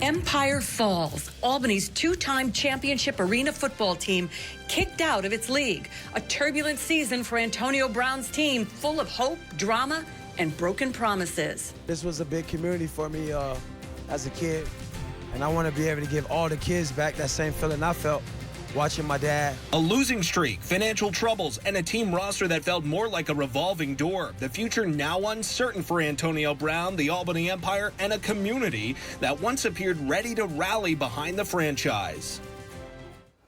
Empire Falls, Albany's two-time championship arena football team, kicked out of its league. A turbulent season for Antonio Brown's team, full of hope, drama, and broken promises. This was a big community for me as a kid, and I want to be able to give all the kids back that same feeling I felt watching my dad. A losing streak, financial troubles, and a team roster that felt more like a revolving door. The future now uncertain for Antonio Brown, the Albany Empire, and a community that once appeared ready to rally behind the franchise.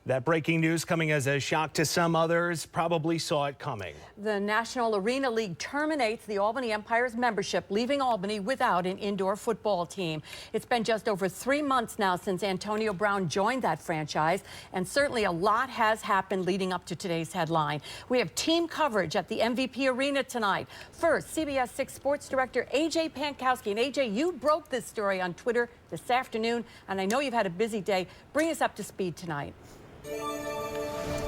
That breaking news coming as a shock to some others, probably saw it coming. The National Arena League terminates the Albany Empire's membership, leaving Albany without an indoor football team. It's been just over 3 months now since Antonio Brown joined that franchise, and certainly a lot has happened leading up to today's headline. We have team coverage at the MVP Arena tonight. First, CBS 6 Sports Director A.J. Pankowski. And A.J., you broke this story on Twitter this afternoon, and I know you've had a busy day. Bring us up to speed tonight.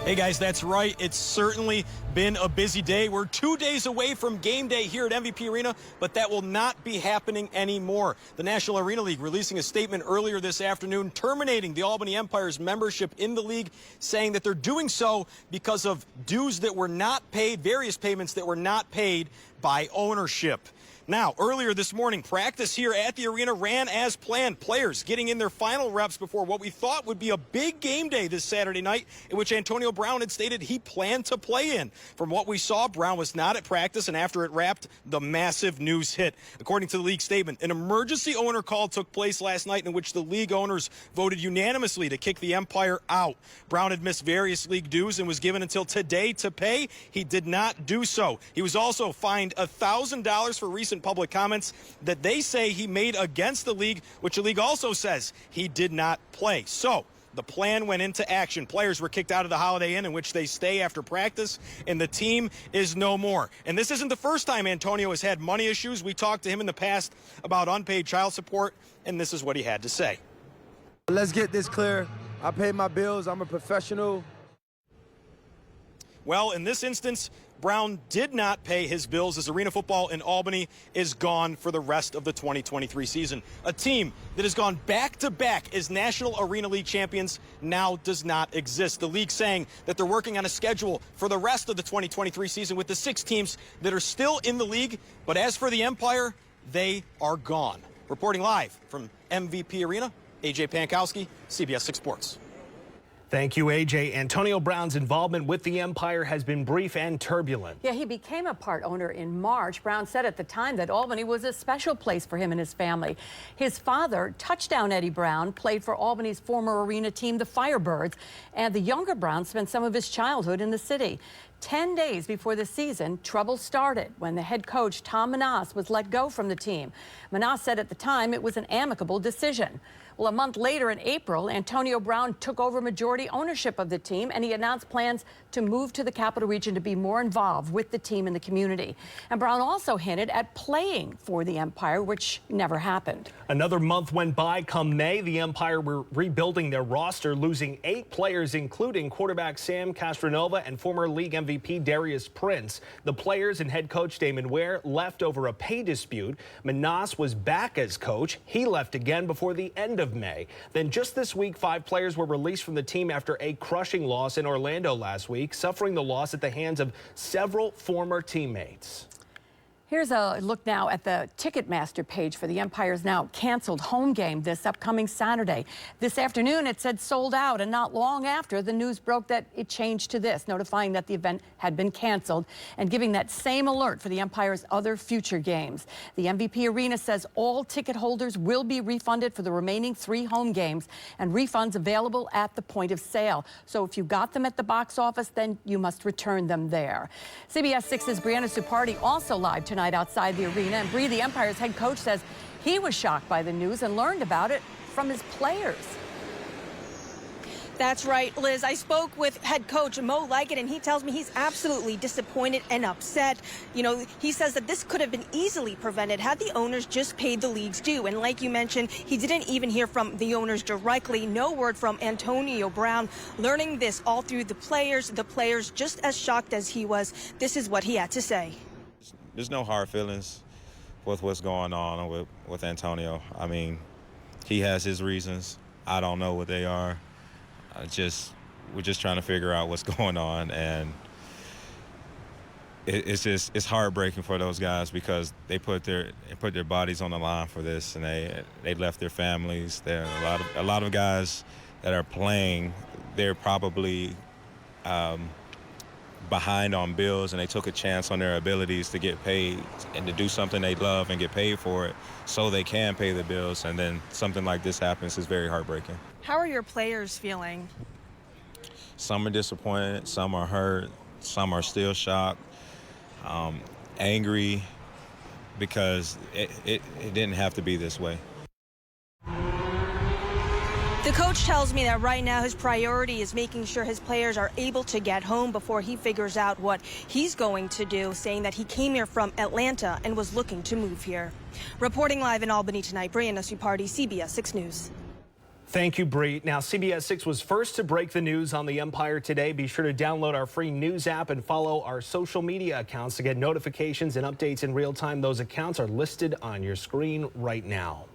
Hey guys, that's right. It's certainly been a busy day. We're 2 days away from game day here at MVP Arena, but that will not be happening anymore. The National Arena League releasing a statement earlier this afternoon terminating the Albany Empire's membership in the league, saying that they're doing so because of dues that were not paid, various payments that were not paid by ownership. Now, earlier this morning, practice here at the arena ran as planned. Players getting in their final reps before what we thought would be a big game day this Saturday night, in which Antonio Brown had stated he planned to play in. From what we saw, Brown was not at practice, and after it wrapped, the massive news hit. According to the league statement, an emergency owner call took place last night in which the league owners voted unanimously to kick the Empire out. Brown had missed various league dues and was given until today to pay. He did not do so. He was also fined $1,000 for recent public comments that they say he made against the league, which the league also says he did not play. So the plan went into action. Players were kicked out of the Holiday Inn in which they stay after practice, and the team is no more. And this isn't the first time Antonio has had money issues. We talked to him in the past about unpaid child support, and this is what he had to say. Let's get this clear. I pay my bills. I'm a professional. Well, in this instance, Brown did not pay his bills as arena football in Albany is gone for the rest of the 2023 season. A team that has gone back-to-back as National Arena League champions now does not exist. The league saying that they're working on a schedule for the rest of the 2023 season with the 6 teams that are still in the league. But as for the Empire, they are gone. Reporting live from MVP Arena, A.J. Pankowski, CBS 6 Sports. Thank you, A.J. Antonio Brown's involvement with the Empire has been brief and turbulent. Yeah, he became a part owner in March. Brown said at the time that Albany was a special place for him and his family. His father, touchdown Eddie Brown, played for Albany's former arena team, the Firebirds, and the younger Brown spent some of his childhood in the city. 10 days before the season, trouble started when the head coach, Tom Manas, was let go from the team. Manas said at the time it was an amicable decision. Well, a month later in April, Antonio Brown took over majority ownership of the team, and he announced plans to move to the Capital Region to be more involved with the team and the community. And Brown also hinted at playing for the Empire, which never happened. Another month went by. Come May, the Empire were rebuilding their roster, losing 8 players, including quarterback Sam Castronova and former league MVP Darius Prince. The players and head coach Damon Ware left over a pay dispute. Manas was back as coach. He left again before the end of May. Then just this week, 5 players were released from the team after a crushing loss in Orlando last week, suffering the loss at the hands of several former teammates. Here's a look now at the Ticketmaster page for the Empire's now canceled home game this upcoming Saturday. This afternoon, it said sold out, and not long after, the news broke that it changed to this, notifying that the event had been canceled and giving that same alert for the Empire's other future games. The MVP Arena says all ticket holders will be refunded for the remaining 3 home games, and refunds available at the point of sale. So if you got them at the box office, then you must return them there. CBS 6's Brianna Supardi also live tonight outside the arena, and Bree, the Empire's head coach, says he was shocked by the news and learned about it from his players. That's right, Liz. I spoke with head coach Mo Leggett, and he tells me he's absolutely disappointed and upset. You know, he says that this could have been easily prevented had the owners just paid the league's due. And like you mentioned, he didn't even hear from the owners directly. No word from Antonio Brown. Learning this all through the players just as shocked as he was. This is what he had to say. There's no hard feelings with what's going on with Antonio. I mean, He has his reasons. I don't know what they are. We're just trying to figure out what's going on, and it's heartbreaking for those guys because they put their bodies on the line for this, and they left their families. There are a lot of guys that are playing. They're probably behind on bills, and they took a chance on their abilities to get paid and to do something they love and get paid for it so they can pay the bills, and then something like this happens is very heartbreaking. How are your players feeling? Some are disappointed, some are hurt, some are still shocked, angry, because it didn't have to be this way. The coach tells me that right now his priority is making sure his players are able to get home before he figures out what he's going to do, saying that he came here from Atlanta and was looking to move here. Reporting live in Albany tonight, Brianna Supardi, CBS 6 News. Thank you, Bree. Now, CBS 6 was first to break the news on the Empire today. Be sure to download our free news app and follow our social media accounts to get notifications and updates in real time. Those accounts are listed on your screen right now.